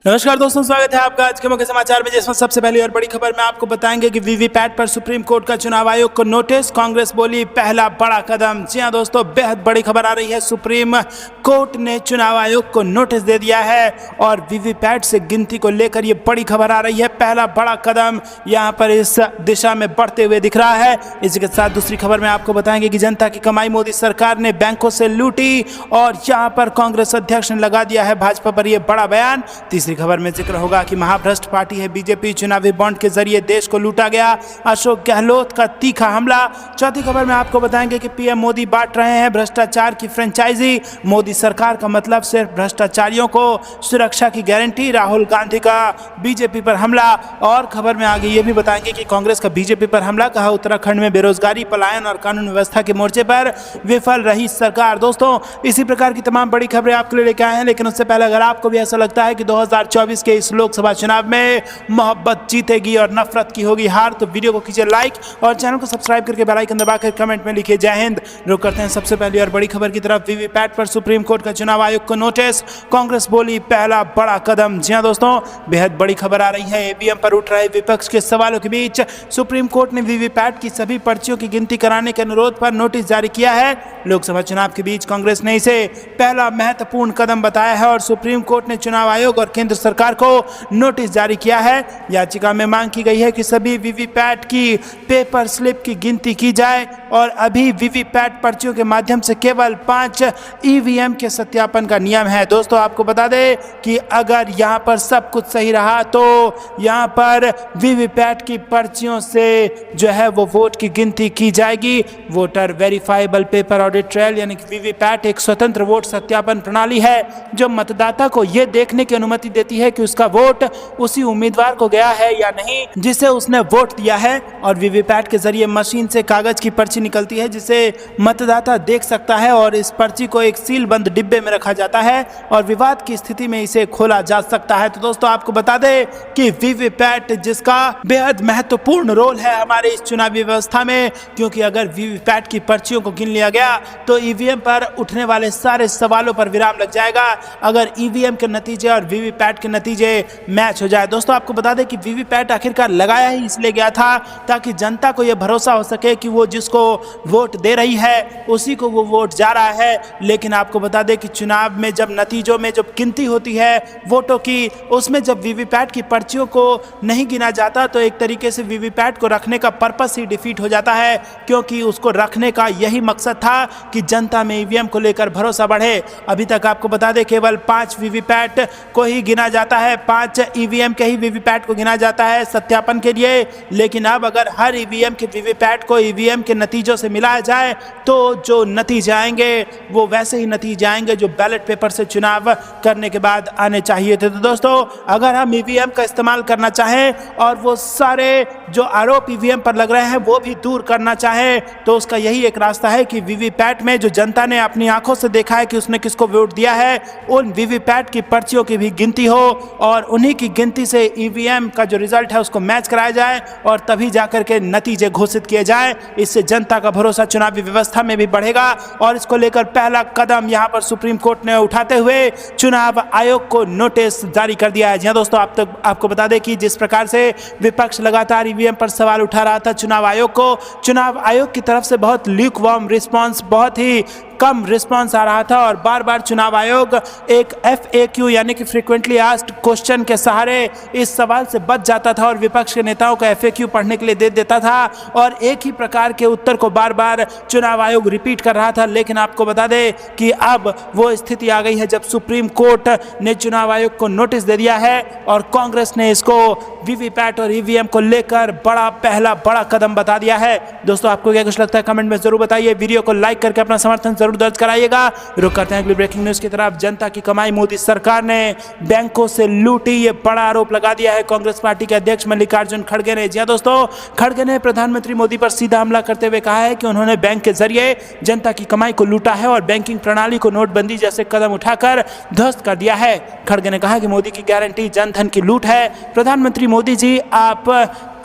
नमस्कार दोस्तों, स्वागत है आपका आज के मुख्य समाचार में, जिसमें सबसे पहली और बड़ी खबर में आपको बताएंगे कि वीवीपैट पर सुप्रीम कोर्ट का चुनाव आयोग को नोटिस, कांग्रेस बोली पहला बड़ा कदम। जी हां दोस्तों, बेहद बड़ी खबर आ रही है। सुप्रीम कोर्ट ने चुनाव आयोग को नोटिस दे दिया है और वीवीपैट से गिनती को लेकर ये बड़ी खबर आ रही है। पहला बड़ा कदम यहाँ पर इस दिशा में बढ़ते हुए दिख रहा है। इसी के साथ दूसरी खबर में आपको बताएंगे कि जनता की कमाई मोदी सरकार ने बैंकों से लूटी और यहाँ पर कांग्रेस अध्यक्ष ने लगा दिया है भाजपा पर यह बड़ा बयान। तीसरी खबर में जिक्र होगा कि महाभ्रष्ट पार्टी है बीजेपी, चुनावी बॉन्ड के जरिए देश को लूटा गया, अशोक गहलोत का तीखा हमला। चौथी खबर में आपको बताएंगे कि पीएम मोदी बांट रहे हैं भ्रष्टाचार की फ्रेंचाइजी, मोदी सरकार का मतलब सिर्फ भ्रष्टाचारियों को सुरक्षा की गारंटी, राहुल गांधी का बीजेपी पर हमला। और खबर में आगे ये भी बताएंगे कि कांग्रेस का बीजेपी पर हमला, कहा उत्तराखंड में बेरोजगारी, पलायन और कानून व्यवस्था के मोर्चे पर विफल रही सरकार। दोस्तों, इसी प्रकार की तमाम बड़ी खबरें आपके लिए लेकर आए हैं, लेकिन उससे पहले अगर आपको भी ऐसा लगता है कि 2024 के इस लोकसभा चुनाव में मोहब्बत जीतेगी और नफरत की होगी हार, तो वीडियो को कीजिए लाइक और चैनल को सब्सक्राइब करके बेल आइकन दबाकर कमेंट में लिखिए जय हिंद। रुक करते हैं सबसे पहली और बड़ी खबर की तरफ। वीवीपैट पर सुप्रीम कोर्ट का चुनाव आयोग को नोटिस, कांग्रेस बोली पहला बड़ा कदम। जी हां दोस्तों, बेहद बड़ी खबर आ रही है। ईवीएम पर उठ रहे विपक्ष के सवालों के बीच सुप्रीम कोर्ट ने वीवीपैट की सभी पर्चियों की गिनती कराने के अनुरोध पर नोटिस जारी किया है। लोकसभा चुनाव के बीच कांग्रेस ने इसे पहला महत्वपूर्ण कदम बताया है और सुप्रीम कोर्ट ने चुनाव आयोग और केंद्र सरकार को नोटिस जारी किया है। याचिका में मांग की गई है कि सभी वीवीपैट की पेपर स्लिप की गिनती की जाए और अभी वीवीपैट पर्चियों के माध्यम से केवल 5 ईवीएम के सत्यापन का नियम है। दोस्तों, आपको बता दें कि अगर यहां पर सब कुछ सही रहा तो यहां पर वीवीपैट की पर्चियों से जो है वो वोट की गिनती की जाएगी। Voter verifiable paper audit trail यानी कि वीवीपैट एक स्वतंत्र वोट सत्यापन प्रणाली है जो मतदाता को यह देखने की अनुमति देती है कि उसका वोट उसी उम्मीदवार को गया है या नहीं जिसे उसने वोट दिया है। और वीवीपैट के जरिए मशीन से कागज की पर्ची निकलती है जिसे मतदाता देख सकता है और इस पर्ची को एक सील बंद डिब्बे में रखा जाता है और विवाद की स्थिति में इसे खोला जा सकता है। तो दोस्तों, आपको बता दें कि वीवीपैट जिसका बेहद महत्वपूर्ण रोल है हमारे इस चुनावी व्यवस्था में, क्योंकि अगर वीवीपैट की पर्चियों को गिन लिया गया तो ईवीएम पर उठने वाले सारे सवालों पर विराम लग जाएगा अगर ईवीएम के नतीजे और वीवीपैट के नतीजे मैच हो जाए। दोस्तों, आपको बता दें कि वीवीपैट आखिरकार लगाया ही इसलिए गया था ताकि जनता को यह भरोसा हो सके कि वो जिसको वोट दे रही है उसी को वो वोट जा रहा है। लेकिन आपको बता दें कि चुनाव में जब नतीजों में जब गिनती होती है वोटों की, उसमें जब वीवीपैट की पर्चियों को नहीं गिना जाता तो एक तरीके से वीवीपैट को रखने का पर्पस ही डिफीट हो जाता है, क्योंकि उसको रखने का यही मकसद था कि जनता में ईवीएम को लेकर भरोसा बढ़े। अभी तक आपको बता दें केवल 5 वीवीपैट को ही गिना जाता है, 5 ईवीएम के ही वीवीपैट को गिना जाता है सत्यापन के लिए। लेकिन अब अगर हर ईवीएम के वीवीपैट को ईवीएम के नतीजों से मिलाया जाए तो जो नतीजे आएंगे वो वैसे ही नतीजे आएंगे जो बैलेट पेपर से चुनाव करने के बाद आने चाहिए थे। तो दोस्तों, अगर हम ईवीएम का इस्तेमाल करना चाहें और वो सारे जो आरोप ईवीएम पर लग रहे हैं वो भी दूर करना चाहें तो उसका यही एक रास्ता है कि वीवीपैट में जो जनता ने अपनी आंखों से देखा है कि उसने किसको वोट दिया है, उन वीवीपैट की पर्चियों की भी गिनती हो और उन्हीं की गिनती से ईवीएम का जो रिजल्ट है उसको मैच कराया जाए और तभी जाकर के नतीजे घोषित किए जाए। इससे जनता का भरोसा चुनावी व्यवस्था में भी बढ़ेगा और इसको लेकर पहला कदम यहां पर सुप्रीम कोर्ट ने उठाते हुए चुनाव आयोग को नोटिस जारी कर दिया है। जी दोस्तों, आपको बता दें कि जिस प्रकार से विपक्ष लगातार ईवीएम पर सवाल उठा रहा था चुनाव आयोग की तरफ से बहुत ल्यूक वार्म रिस्पॉन्स, बहुत ही कम रिस्पांस आ रहा था और बार बार चुनाव आयोग एक FAQ यानी कि फ्रीक्वेंटली आस्क्ड क्वेश्चन के सहारे इस सवाल से बच जाता था और विपक्ष के नेताओं को FAQ पढ़ने के लिए दे देता था और एक ही प्रकार के उत्तर को बार बार चुनाव आयोग रिपीट कर रहा था। लेकिन आपको बता दें कि अब वो स्थिति आ गई है जब सुप्रीम कोर्ट ने चुनाव आयोग को नोटिस दे दिया है और कांग्रेस ने इसको वीवीपैट और ईवीएम को लेकर पहला बड़ा कदम बता दिया है। दोस्तों, आपको क्या कुछ लगता है कमेंट में जरूर बताइए। वीडियो को लाइक करके अपना समर्थन जरूर दर्ज कराइएगा। रुक करते हैं अगली ब्रेकिंग न्यूज की तरफ। जनता की कमाई मोदी सरकार ने बैंकों से लूटी, ये बड़ा आरोप लगा दिया है कांग्रेस पार्टी के अध्यक्ष मल्लिकार्जुन खड़गे ने। जी हां दोस्तों, खड़गे ने प्रधानमंत्री मोदी पर सीधा हमला करते हुए कहा है कि उन्होंने बैंक के जरिए जनता की कमाई को लूटा है और बैंकिंग प्रणाली को नोटबंदी जैसे कदम उठाकर ध्वस्त कर दिया है। खड़गे ने कहा कि मोदी की गारंटी जनधन की लूट है। प्रधानमंत्री मोदी जी, आप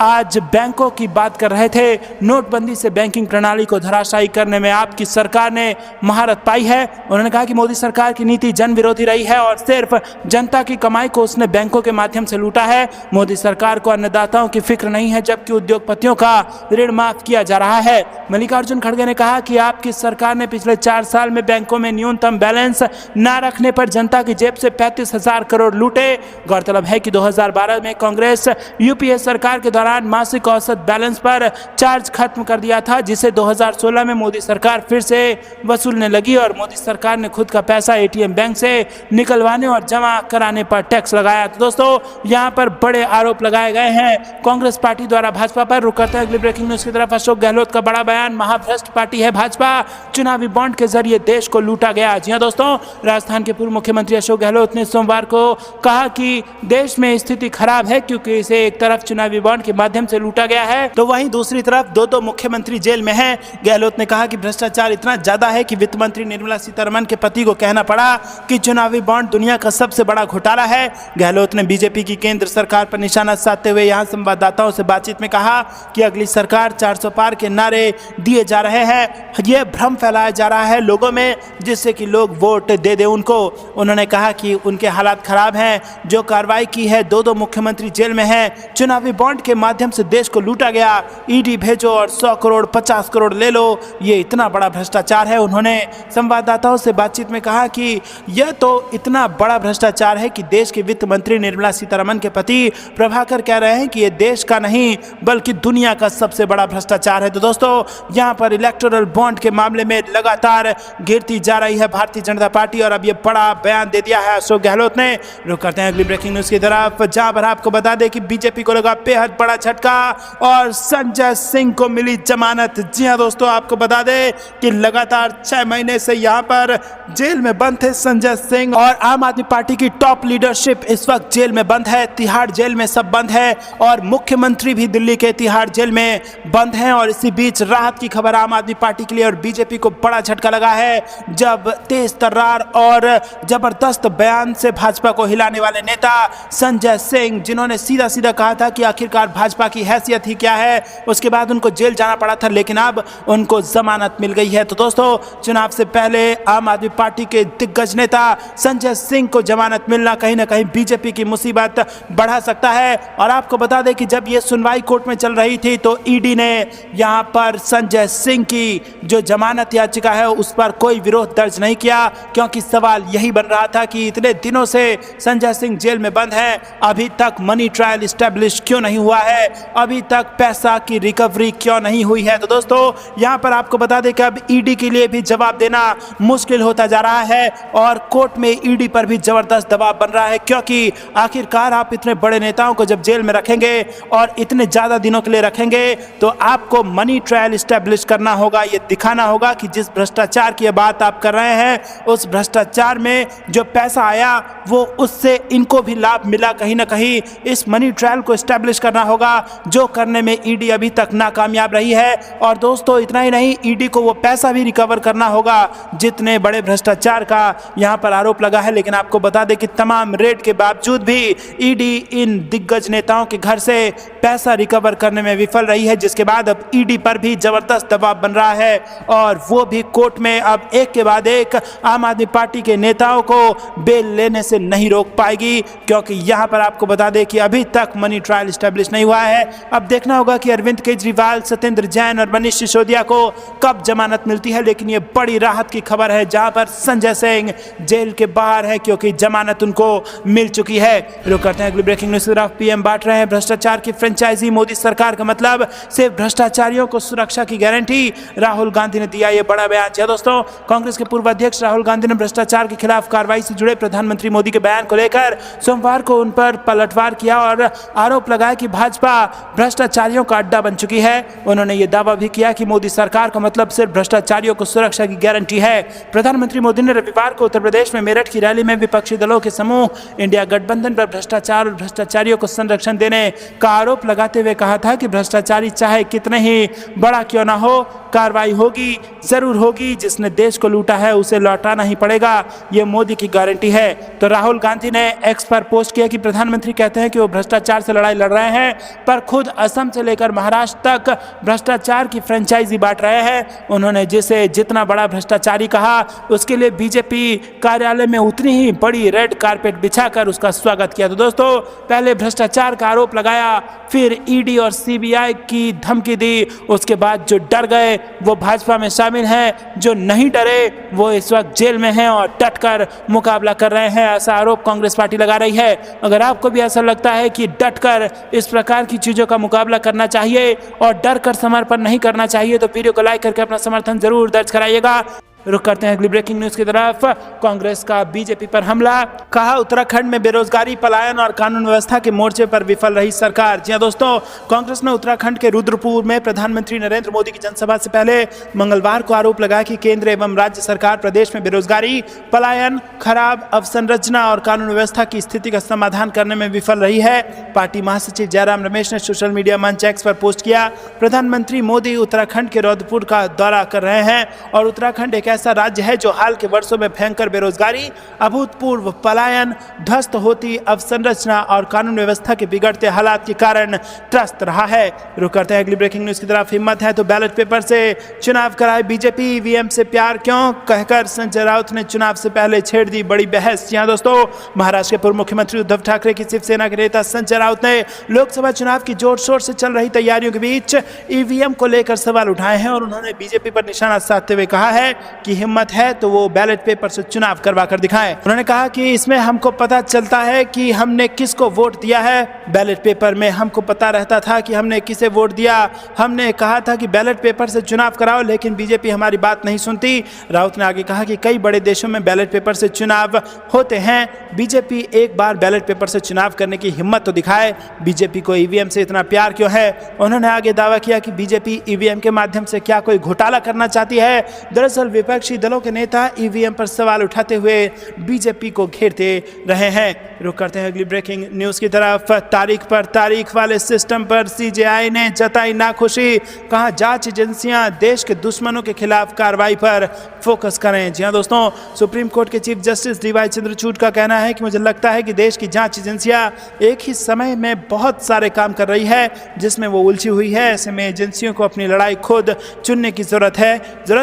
आज बैंकों की बात कर रहे थे। नोटबंदी से बैंकिंग प्रणाली को धराशायी करने में आपकी सरकार ने महारत पाई है। उन्होंने कहा कि मोदी सरकार की नीति जन विरोधी रही है और सिर्फ जनता की कमाई को उसने बैंकों के माध्यम से लूटा है। मोदी सरकार को अन्नदाताओं की फिक्र नहीं है, जबकि उद्योगपतियों का ऋण माफ किया जा रहा है। मल्लिकार्जुन खड़गे ने कहा कि आपकी सरकार ने पिछले 4 साल में बैंकों में न्यूनतम बैलेंस न रखने पर जनता की जेब से 35,000 करोड़ लूटे। गौरतलब है कि 2012 में कांग्रेस यूपीए सरकार के दौरान मासिक औसत बैलेंस पर चार्ज खत्म कर दिया था, जिसे 2016 में मोदी सरकार फिर से वसूलने लगी और मोदी सरकार ने खुद का पैसा एटीएम बैंक से निकलवाने और जमा कराने पर टैक्स लगाया। तो दोस्तों, यहां पर बड़े आरोप लगाए गए हैं कांग्रेस पार्टी द्वारा भाजपा पर। रुक करते हैं अगली ब्रेकिंग न्यूज की तरफ। अशोक गहलोत का बड़ा बयान, महाभ्रष्ट पार्टी है भाजपा, चुनावी बॉन्ड के जरिए देश को लूटा गया। जी हां दोस्तों, राजस्थान के पूर्व मुख्यमंत्री अशोक गहलोत ने सोमवार को कहा कि देश में स्थिति खराब है क्योंकि इसे एक तरफ चुनावी बॉन्ड के माध्यम से लूटा गया है तो वहीं दूसरी तरफ दो मुख्यमंत्री जेल में हैं। गहलोत ने कहा कि भ्रष्टाचार इतना ज्यादा है कि वित्त मंत्री निर्मला सीतारमण के पति को कहना पड़ा कि चुनावी बॉन्ड दुनिया का सबसे बड़ा घोटाला है। गहलोत ने बीजेपी की केंद्र सरकार पर निशाना साधते हुए यहां संवाददाताओं से बातचीत में कहा कि अगली सरकार 400 पार के नारे दिए जा रहे हैं। यह भ्रम फैलाया जा रहा है लोगों में जिससे कि लोग वोट दे दे उनको। उन्होंने कहा कि उनके हालात खराब हैं, जो कार्रवाई की है, दो मुख्यमंत्री जेल में हैं, चुनावी बॉन्ड के माध्यम से देश को लूटा गया, ईडी भेजो और 100 करोड़ 50 करोड़ ले लो, ये इतना बड़ा भ्रष्टाचार है। उन्होंने संवाददाताओं से बातचीत में कहा कि यह तो इतना बड़ा भ्रष्टाचार है कि देश के वित्त मंत्री निर्मला सीतारमण के पति प्रभाकर कह रहे हैं कि यह देश का नहीं बल्कि दुनिया का सबसे बड़ा भ्रष्टाचार है। तो दोस्तों, यहां पर इलेक्टोरल बॉन्ड के मामले में लगातार गिरती जा रही है भारतीय जनता पार्टी और अब यह बड़ा बयान दे दिया है अशोक गहलोत ने। रुक करते हैं अगली ब्रेकिंग न्यूज की तरफ, जहां पर आपको बता दें कि बीजेपी को लगा बेहद बड़ा झटका और संजय सिंह को मिली जमानत। जी हां दोस्तों, आपको बता दें कि लगातार 6 महीने से यहां पर जेल में बंद थे संजय सिंह और आम आदमी पार्टी की टॉप लीडरशिप इस वक्त जेल में बंद है। तिहाड़ जेल में सब बंद है और मुख्यमंत्री भी दिल्ली के तिहाड़ जेल में बंद हैं। और इसी बीच राहत की खबर आम आदमी पार्टी के लिए और बीजेपी को बड़ा झटका लगा है जब तेज तर्रार और जबरदस्त बयान से भाजपा को हिलाने वाले नेता संजय सिंह, जिन्होंने सीधा सीधा कहा था कि आखिरकार भाजपा की हैसियत ही क्या है, उसके बाद उनको जेल जाना पड़ा था लेकिन अब उनको जमानत मिल गई है। तो दोस्तों, चुनाव से पहले आम आदमी पार्टी के दिग्गज नेता संजय सिंह को जमानत मिलना कहीं ना कहीं बीजेपी की मुसीबत बढ़ा सकता है। और आपको बता दें कि जब यह सुनवाई कोर्ट में चल रही थी तो ईडी ने यहां पर संजय सिंह की जो जमानत याचिका है उस पर कोई विरोध दर्ज नहीं किया, क्योंकि सवाल यही बन रहा था कि इतने दिनों से संजय सिंह जेल में बंद है, अभी तक मनी ट्रायल स्टैब्लिश क्यों नहीं हुआ है, अभी तक पैसा की रिकवरी क्यों नहीं हुई है। तो दोस्तों, यहां पर आपको बता दें कि अब ईडी के लिए भी जवाब देना मुश्किल होता जा रहा है और कोर्ट में ईडी पर भी जबरदस्त दबाव बन रहा है, क्योंकि आखिरकार आप इतने बड़े नेताओं को जब जेल में रखेंगे और इतने ज्यादा दिनों के लिए रखेंगे तो आपको मनी ट्रायल स्टैब्लिश करना होगा, ये दिखाना होगा कि जिस भ्रष्टाचार की बात आप कर रहे हैं उस भ्रष्टाचार में जो पैसा आया वो उससे इनको भी लाभ मिला कहीं ना कहीं। इस मनी ट्रायल को स्टैब्लिश करना होगा, जो करने में ईडी अभी तक नाकामयाब रही है। और दोस्तों, इतना ही नहीं, ईडी को वो पैसा भी रिकवर करना होगा जितने बड़े भ्रष्टाचार का यहां पर आरोप लगा है। लेकिन आपको बता दें कि तमाम रेड के बावजूद भी ईडी इन दिग्गज नेताओं के घर से पैसा रिकवर करने में विफल रही है, जिसके बाद अब ईडी पर भी जबरदस्त दबाव बन रहा है और वो भी कोर्ट में अब एक के बाद एक आम आदमी पार्टी के नेताओं को बेल लेने से नहीं रोक पाएगी, क्योंकि यहां पर आपको बता दें कि अभी तक मनी ट्रायल स्टैब्लिश नहीं हुआ है। अब देखना होगा कि अरविंद केजरीवाल, सत्येंद्र जैन और मनीष सिसोदिया को कब जमानत मिलती है। लेकिन यह बड़ी राहत की खबर है जहां पर संजय सिंह जेल के बाहर है, क्योंकि जमानत उनको मिल चुकी है। रुक करते हैं अगली ब्रेकिंग न्यूज तरफ। पीएम बांट रहे हैं भ्रष्टाचार की फ्रेंचाइजी, मोदी सरकार का मतलब सिर्फ भ्रष्टाचारियों को सुरक्षा की गारंटी, राहुल गांधी ने दिया यह बड़ा बयान। दोस्तों, कांग्रेस के पूर्व अध्यक्ष राहुल गांधी ने भ्रष्टाचार के खिलाफ कार्रवाई से जुड़े प्रधानमंत्री मोदी के बयान को लेकर सोमवार को उन पर पलटवार किया और आरोप लगाया कि भाजपा भ्रष्टाचारियों का अड्डा बन चुकी है। उन्होंने यह दावा भी किया कि मोदी सरकार का मतलब सिर्फ भ्रष्टाचारियों को सुरक्षा की गारंटी है। प्रधानमंत्री मोदी ने रविवार को उत्तर प्रदेश में मेरठ की रैली में विपक्षी दलों के समूह इंडिया गठबंधन पर भ्रष्टाचार और भ्रष्टाचारियों को संरक्षण देने का आरोप लगाते हुए कहा था कि भ्रष्टाचारी चाहे कितने ही बड़ा क्यों ना हो, कार्रवाई होगी, जरूर होगी। जिसने देश को लूटा है उसे लौटाना ही पड़ेगा, ये मोदी की गारंटी है। तो राहुल गांधी ने एक्स पर पोस्ट किया कि प्रधानमंत्री कहते हैं कि वो भ्रष्टाचार से लड़ाई लड़ रहे हैं, पर खुद असम से लेकर महाराष्ट्र तक भ्रष्टाचार की फ्रेंचाइजी बांट रहे हैं। उन्होंने जिसे जितना बड़ा भ्रष्टाचारी कहा, उसके लिए बीजेपी कार्यालय में उतनी ही बड़ी रेड कारपेट बिछाकर उसका स्वागत किया। तो दोस्तों, पहले भ्रष्टाचार का आरोप लगाया, फिर ईडी और सीबीआई की धमकी दी, उसके बाद जो डर गए वो भाजपा में शामिल हैं, जो नहीं डरे वो इस वक्त जेल में हैं और डटकर मुकाबला कर रहे हैं, ऐसा आरोप कांग्रेस पार्टी लगा रही है। अगर आपको भी ऐसा लगता है कि डटकर इस प्रकार की चीजों का मुकाबला करना चाहिए और डर कर समर्पण नहीं करना चाहिए, तो वीडियो को लाइक करके अपना समर्थन जरूर दर्ज कराइएगा। रुक करते हैं अगली ब्रेकिंग न्यूज की तरफ। कांग्रेस का बीजेपी पर हमला, कहा उत्तराखंड में बेरोजगारी, पलायन और कानून व्यवस्था के मोर्चे पर विफल रही सरकार। जी हां दोस्तों, कांग्रेस ने उत्तराखंड के रुद्रपुर में प्रधानमंत्री नरेंद्र मोदी की जनसभा से पहले मंगलवार को आरोप लगाया कि केंद्र एवं राज्य सरकार प्रदेश में बेरोजगारी, पलायन, खराब अवसंरचना और कानून व्यवस्था की स्थिति का समाधान करने में विफल रही है। पार्टी महासचिव जयराम रमेश ने सोशल मीडिया मंच एक्स पर पोस्ट किया, प्रधानमंत्री मोदी उत्तराखंड के रुद्रपुर का दौरा कर रहे हैं और उत्तराखंड एक ऐसा राज्य है जो हाल के वर्षों में भयंकर बेरोजगारी, अभूतपूर्व पलायन, ध्वस्त होती अवसंरचना और कानून व्यवस्था के बिगड़ते हालात के कारण त्रस्त रहा है। रुक करते हैं अगली ब्रेकिंग न्यूज की तरफ। हिम्मत है तो बैलेट पेपर से चुनाव कराए बीजेपी, ईवीएम से प्यार क्यों, कहकर संजय राउत ने चुनाव से पहले छेड़ दी बड़ी बहस। यहाँ दोस्तों, महाराष्ट्र के पूर्व मुख्यमंत्री उद्धव ठाकरे की शिवसेना के नेता संजय राउत ने लोकसभा चुनाव की जोर शोर से चल रही तैयारियों के बीच ईवीएम को लेकर सवाल उठाए हैं और उन्होंने बीजेपी पर निशाना साधते हुए कहा है कि हिम्मत है तो वो बैलेट पेपर से चुनाव करवा कर दिखाएं। उन्होंने कहा कि इसमें हमको पता चलता है कि हमने किसको वोट दिया है। बैलेट पेपर में हमको पता रहता था कि हमने किसे वोट दिया। हमने कहा था कि बैलेट पेपर से चुनाव कराओ, लेकिन बीजेपी हमारी बात नहीं सुनती। राउत ने आगे कहा कि कई बड़े देशों में बैलेट पेपर से चुनाव होते हैं, बीजेपी एक बार बैलेट पेपर से चुनाव करने की हिम्मत तो दिखाए। बीजेपी को ईवीएम से इतना प्यार क्यों है। उन्होंने आगे दावा किया कि बीजेपी ईवीएम के माध्यम से क्या कोई घोटाला करना चाहती है। दरअसल विपक्षी दलों के नेता ईवीएम पर सवाल उठाते हुए बीजेपी को घेरते रहे हैं। रुक करते हैं अगली ब्रेकिंग न्यूज की तरफ। तारीख पर तारीख वाले सिस्टम पर सीजेआई ने जताई नाखुशी, कहा जांच एजेंसियां देश के दुश्मनों के खिलाफ कार्रवाई पर फोकस करें। जी हां दोस्तों, सुप्रीम कोर्ट के चीफ जस्टिस डीवाई चंद्रचूड़ का कहना है कि मुझे लगता है कि देश की जांच एजेंसियां एक ही समय में बहुत सारे काम कर रही है जिसमें वो उलझी हुई है। ऐसे में एजेंसियों को अपनी लड़ाई खुद चुनने की जरूरत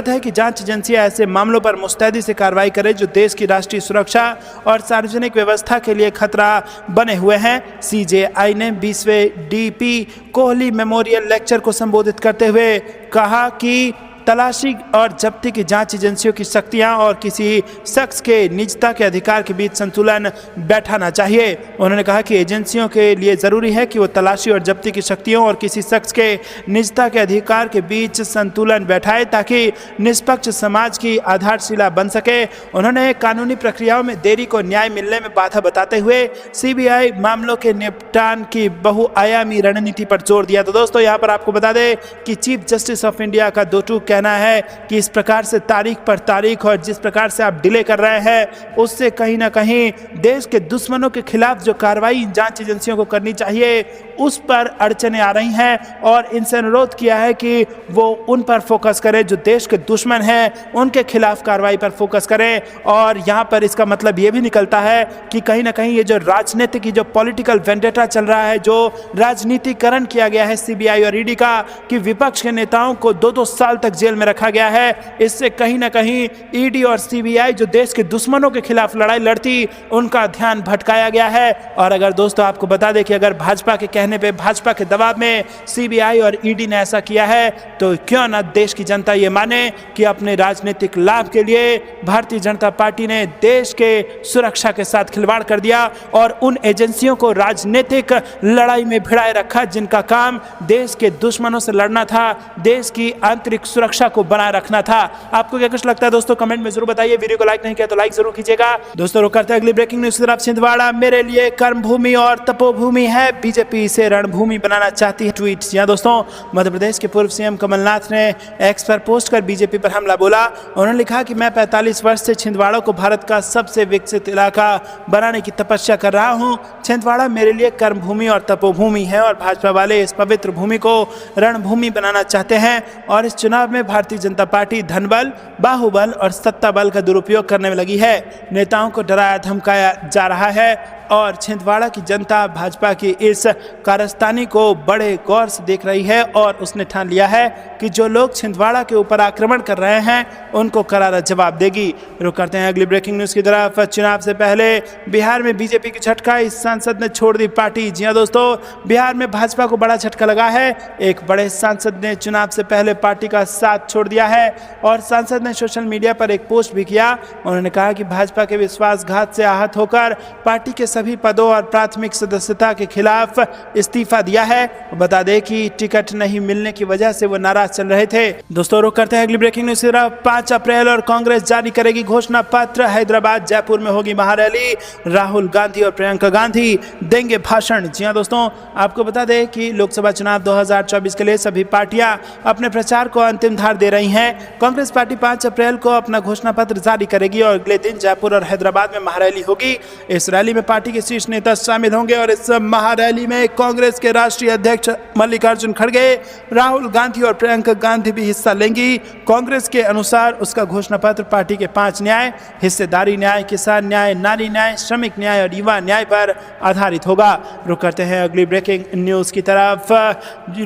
है कि जांच एजेंसियां ऐसे मामलों पर मुस्तैदी से कार्रवाई करें जो देश की राष्ट्रीय सुरक्षा और सार्वजनिक व्यवस्था के लिए खतरा बने हुए हैं। सीजेआई ने 20वें डीपी कोहली मेमोरियल लेक्चर को संबोधित करते हुए कहा कि तलाशी और जब्ती की जांच एजेंसियों की शक्तियां और किसी शख्स के निजता के अधिकार के बीच संतुलन बैठाना चाहिए। उन्होंने कहा कि एजेंसियों के लिए ज़रूरी है कि वो तलाशी और जब्ती की शक्तियों और किसी शख्स के निजता के अधिकार के बीच संतुलन बैठाए ताकि निष्पक्ष समाज की आधारशिला बन सके। उन्होंने कानूनी प्रक्रियाओं में देरी को न्याय मिलने में बाधा बताते हुए सीबीआई मामलों के निपटान की बहुआयामी रणनीति पर जोर दिया। तो दोस्तों, यहाँ पर आपको बता दें कि चीफ जस्टिस ऑफ इंडिया का दो टूक कहना है कि इस प्रकार से तारीख पर तारीख और जिस प्रकार से आप डिले कर रहे हैं उससे कहीं ना कहीं देश के दुश्मनों के खिलाफ जो कार्रवाई जांच एजेंसियों को करनी चाहिए उस पर अड़चने आ रही हैं और इनसे अनुरोध किया है कि वो उन पर फोकस करें जो देश के दुश्मन हैं, उनके खिलाफ कार्रवाई पर फोकस करें। और यहाँ पर इसका मतलब ये भी निकलता है कि कहीं ना कहीं ये जो राजनीतिक की जो पॉलिटिकल वेंडेटा चल रहा है, जो राजनीतिकरण किया गया है सीबीआई और ईडी का, कि विपक्ष के नेताओं को 2-2 साल तक जेल में रखा गया है, इससे कहीं ना कहीं ईडी और सीबीआई जो देश के दुश्मनों के खिलाफ लड़ाई लड़ती उनका ध्यान भटकाया गया है। और अगर दोस्तों आपको बता दें कि अगर भाजपा के कहने पे, भाजपा के दबाव में सीबीआई और ईडी ने ऐसा किया है तो क्यों ना देश की जनता ये माने कि अपने राजनीतिक लाभ के लिए भारतीय जनता पार्टी ने देश के सुरक्षा के साथ खिलवाड़ कर दिया और उन एजेंसियों को राजनीतिक लड़ाई में भिड़ाए रखा जिनका काम देश के दुश्मनों से लड़ना था, देश की आंतरिक सुरक्षा को बनाए रखना था। आपको क्या कुछ लगता है दोस्तों, कमेंट में जरूर बताइए। वीडियो को लाइक नहीं किया तो लाइक जरूर कीजिएगा। दोस्तों रुक करते हैं अगली ब्रेकिंग न्यूज की तरफ। छिंदवाड़ा मेरे लिए कर्मभूमि और तपोभूमि है, बीजेपी इसे रणभूमि बनाना चाहती है। ट्वीट। यहाँ दोस्तों, मध्य प्रदेश के पूर्व सीएम कमलनाथ ने एक्स पर पोस्ट कर बीजेपी पर हमला बोला। उन्होंने लिखा कि मैं 45 वर्ष से छिंदवाड़ा को भारत का सबसे विकसित इलाका बनाने की तपस्या कर रहा हूँ। छिंदवाड़ा मेरे लिए कर्मभूमि और तपोभूमि है और भाजपा वाले इस पवित्र भूमि को रणभूमि बनाना चाहते हैं और इस चुनाव में में भारतीय जनता पार्टी धनबल, बाहुबल और सत्ता बल का दुरुपयोग करने में लगी है। नेताओं को डराया धमकाया जा रहा है और छिंदवाड़ा की जनता भाजपा की इस कारस्तानी को बड़े गौर से देख रही है और उसने ठान लिया है कि जो लोग छिंदवाड़ा के ऊपर आक्रमण कर रहे हैं उनको करारा जवाब देगी। रुक करते हैं अगली ब्रेकिंग न्यूज की तरफ। चुनाव से पहले बिहार में बीजेपी की झटका, इस सांसद ने छोड़ दी पार्टी। जी हां दोस्तों, बिहार में भाजपा को बड़ा झटका लगा है। एक बड़े सांसद ने चुनाव से पहले पार्टी का साथ छोड़ दिया है और सांसद ने सोशल मीडिया पर एक पोस्ट भी किया। उन्होंने कहा कि भाजपा के विश्वासघात से आहत होकर पार्टी के सभी पदों और प्राथमिक सदस्यता के खिलाफ इस्तीफा दिया है। बता दें कि टिकट नहीं मिलने की वजह से वो नाराज चल रहे थे। दोस्तों रुक करते हैं अगली ब्रेकिंग न्यूज की तरफ। 5 अप्रैल और कांग्रेस जारी करेगी घोषणा पत्र। हैदराबाद जयपुर में होगी महारैली। राहुल गांधी और प्रियंका गांधी देंगे भाषण। जी हां दोस्तों, आपको बता दें कि लोकसभा चुनाव 2024 के लिए सभी पार्टियां अपने प्रचार को अंतिम धार दे रही हैं। कांग्रेस पार्टी 5 अप्रैल को अपना घोषणा पत्र जारी करेगी और अगले दिन जयपुर और हैदराबाद में महारैली होगी। इस रैली में पार्टी के शीर्ष नेता शामिल होंगे और इस महारैली में कांग्रेस के राष्ट्रीय अध्यक्ष मल्लिकार्जुन खड़गे, राहुल गांधी और प्रियंका गांधी भी हिस्सा लेंगी। कांग्रेस के अनुसार उसका घोषणा पत्र पार्टी के 5 न्याय, हिस्सेदारी न्याय, किसान न्याय, नारी न्याय, श्रमिक न्याय और युवा न्याय पर आधारित होगा। रुक करते हैं अगली ब्रेकिंग न्यूज की तरफ।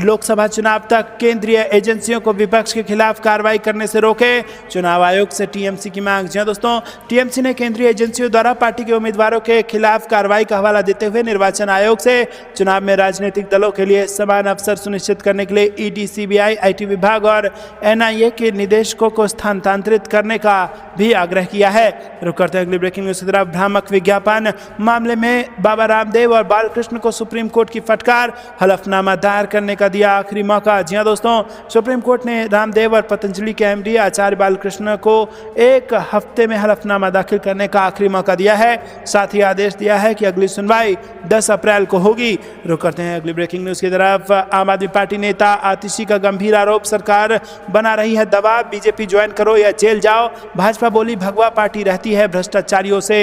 लोकसभा चुनाव तक केंद्रीय एजेंसियों को विपक्ष के खिलाफ कार्रवाई करने से रोके, चुनाव आयोग से टीएमसी की मांग। जी दोस्तों, टीएमसी ने केंद्रीय एजेंसियों द्वारा पार्टी के उम्मीदवारों के खिलाफ कार्रवाई का हवाला देते हुए निर्वाचन आयोग से चुनाव में राजनीतिक दलों के लिए समान अवसर सुनिश्चित करने के लिए ईडी, सीबीआई, आईटी विभाग और एनआईए के निदेशकों को स्थानांतरित करने का भी आग्रह किया है। रुक करते हैं अगली ब्रेकिंग न्यूज की तरफ। भ्रामक विज्ञापन मामले में बाबा रामदेव और बालकृष्ण को सुप्रीम कोर्ट की फटकार, हलफनामा दायर करने का दिया आखिरी मौका। जी हां दोस्तों, सुप्रीम कोर्ट ने रामदेव और पतंजलि के एमडी आचार्य बालकृष्ण को 1 हफ्ते में हलफनामा दाखिल करने का आखिरी मौका दिया है। साथ ही आदेश दिया है कि अगली सुनवाई 10 अप्रैल को होगी। रुक करते हैं अगली ब्रेकिंग न्यूज की तरफ। आम आदमी पार्टी नेता आतिशी का गंभीर आरोप, सरकार बना रही है दबाव, बीजेपी ज्वाइन करो या जेल जाओ। भाजपा बोली भगवा पार्टी रहती है भ्रष्टाचारियों से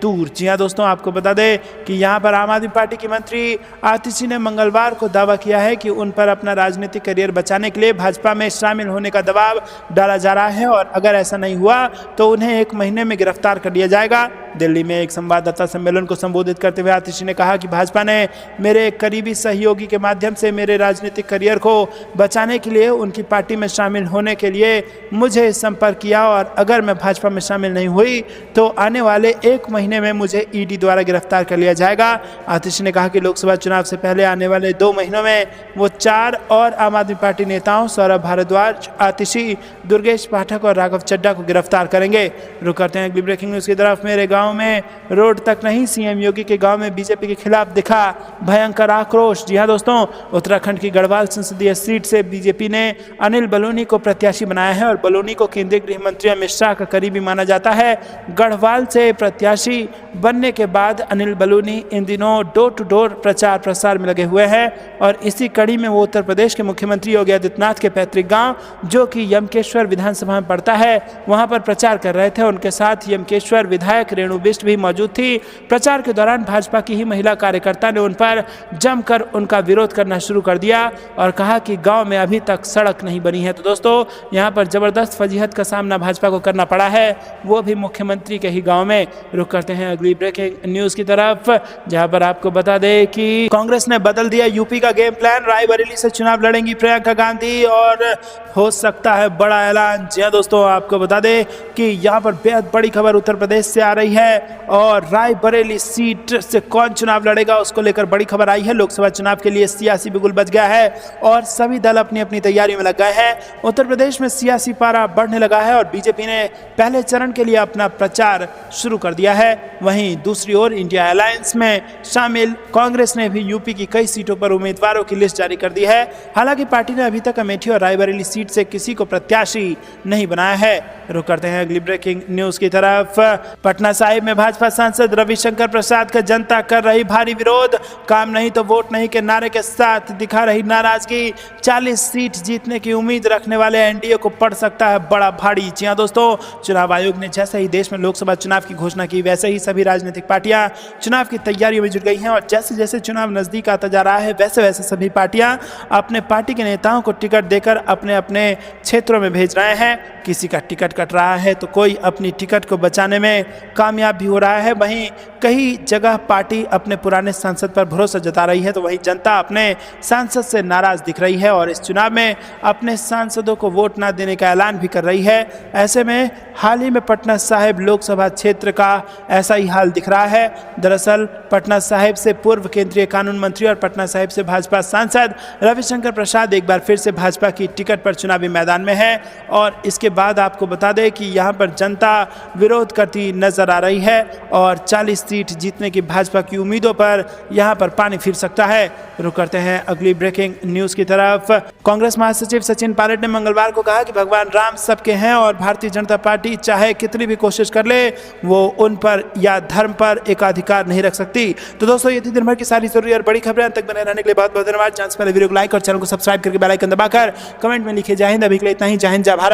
दूर। जी हां दोस्तों, आपको बता दें कि यहां पर आम आदमी पार्टी की मंत्री आतिशी ने मंगलवार को दावा किया है कि उन पर अपना राजनीतिक करियर बचाने के लिए भाजपा में शामिल होने का दबाव डाला जा रहा है और अगर ऐसा नहीं हुआ तो उन्हें 1 महीने में गिरफ्तार कर लिया जाएगा। दिल्ली में एक संवाददाता सम्मेलन को संबोधित करते हुए आतिशी ने कहा कि भाजपा ने मेरे एक करीबी सहयोगी के माध्यम से मेरे राजनीतिक करियर को बचाने के लिए उनकी पार्टी में शामिल होने के लिए मुझे संपर्क किया और अगर मैं भाजपा में शामिल नहीं हुई तो आने वाले 1 महीने में मुझे ईडी द्वारा गिरफ्तार कर लिया जाएगा। आतिशी ने कहा कि लोकसभा चुनाव से पहले आने वाले 2 महीनों में वो 4 और आम आदमी पार्टी नेताओं सौरभ भारद्वाज, आतिशी, दुर्गेश पाठक और राघव चड्ढा को गिरफ्तार करेंगे। रुक करते हैं अगली ब्रेकिंग न्यूज की तरफ। मेरे गांव में रोड तक नहीं, सीएम योगी के गांव में बीजेपी के खिलाफ दिखा भयंकर आक्रोश। जी हां दोस्तों, उत्तराखंड की गढ़वाल संसदीय सीट से बीजेपी ने अनिल बलूनी को प्रत्याशी बनाया है और बलूनी को केंद्रीय गृह मंत्री अमित शाह का करीबी माना जाता है। गढ़वाल से प्रत्याशी बनने के बाद अनिल बलूनी इन दिनों डोर टू डोर प्रचार प्रसार में लगे हुए हैं और इसी कड़ी में वो उत्तर प्रदेश के मुख्यमंत्री योगी आदित्यनाथ के पैतृक गांव जो कि यमकेश्वर विधानसभा में पड़ता है वहां पर प्रचार कर रहे थे। उनके साथ यमकेश्वर विधायक रेणु बिष्ट भी मौजूद थी। प्रचार के दौरान भाजपा की ही महिला कार्यकर्ता ने उन पर जमकर उनका विरोध करना शुरू कर दिया और कहा कि गांव में अभी तक सड़क नहीं बनी है। तो दोस्तों, यहां पर जबरदस्त फजीहत का सामना भाजपा को करना पड़ा है, वो भी मुख्यमंत्री के ही गांव में। रुक करते हैं अगली ब्रेकिंग न्यूज की तरफ, जहां पर आपको बता दें कि कांग्रेस ने बदल दिया यूपी का गेम प्लान। रायबरेली से चुनाव लड़ेंगी प्रियंका गांधी और हो सकता है बड़ा ऐलान। जी हां दोस्तों, आपको बता दें कि यहां पर बेहद बड़ी खबर उत्तर प्रदेश से आ रही है और रायबरेली सीट से कौन चुनाव लड़ेगा उसको लेकर बड़ी खबर आई है। लोकसभा चुनाव के लिए सियासी बिगुल बज गया है और सभी दल अपनी अपनी तैयारियों में लग गए हैं। उत्तर प्रदेश में सियासी पारा बढ़ने लगा है और बीजेपी ने पहले चरण के लिए अपना प्रचार शुरू कर दिया है। वहीं दूसरी ओर इंडिया अलायंस में शामिल कांग्रेस ने भी यूपी की कई सीटों पर उम्मीदवारों की लिस्ट जारी कर दी है। हालांकि पार्टी ने अभी तक अमेठी और रायबरेली सीट से किसी को प्रत्याशी नहीं बनाया है। रुक करते हैं अगली ब्रेकिंग न्यूज की तरफ। पटना साहिब में भाजपा सांसद रविशंकर प्रसाद का जनता कर रही भारी विरोध, काम नहीं तो वोट नहीं के नारे के साथ दिखा रही नाराजगी। 40 सीट जीतने की उम्मीद रखने वाले एनडीए को पड़ सकता है बड़ा भारी। जी हां दोस्तों, चुनाव आयोग ने जैसे ही देश में लोकसभा चुनाव की घोषणा की वैसे ही सभी राजनीतिक पार्टियां चुनाव की तैयारियों में जुट गई हैं और जैसे जैसे चुनाव नजदीक आता जा रहा है वैसे वैसे सभी पार्टियां अपने पार्टी के नेताओं को टिकट देकर अपने अपने अपने क्षेत्रों में भेज रहे हैं। किसी का टिकट कट रहा है तो कोई अपनी टिकट को बचाने में कामयाब भी हो रहा है। वहीं कई जगह पार्टी अपने पुराने सांसद पर भरोसा जता रही है तो वहीं जनता अपने सांसद से नाराज दिख रही है और इस चुनाव में अपने सांसदों को वोट ना देने का ऐलान भी कर रही है। ऐसे में हाल ही में पटना साहिब लोकसभा क्षेत्र का ऐसा ही हाल दिख रहा है। दरअसल पटना साहिब से पूर्व केंद्रीय कानून मंत्री और पटना साहिब से भाजपा सांसद रविशंकर प्रसाद एक बार फिर से भाजपा की टिकट पर चुनावी मैदान में है और इसके बाद आपको बता दें कि यहां पर जनता विरोध करती नजर आ रही है और 40 सीट जीतने की भाजपा की उम्मीदों पर यहां पर पानी फिर सकता है। रुक करते हैं अगली ब्रेकिंग न्यूज की तरफ। कांग्रेस महासचिव सचिन पायलट ने मंगलवार को कहा कि भगवान राम सबके हैं और भारतीय जनता पार्टी चाहे कितनी भी कोशिश कर ले वो उन पर या धर्म पर एकाधिकार नहीं रख सकती। तो दोस्तों ये थी दिन भर की सारी जरूरी और बड़ी खबरें। तक बने रहने के लिए बहुत बहुत धन्यवाद। चांस पहले वीडियो को लाइक और चैनल को सब्सक्राइब करके बेल आइकन दबाकर कमेंट में लिखे जय हिंद। अभी के लिए इतना ही। जय हिंद, जय भारत।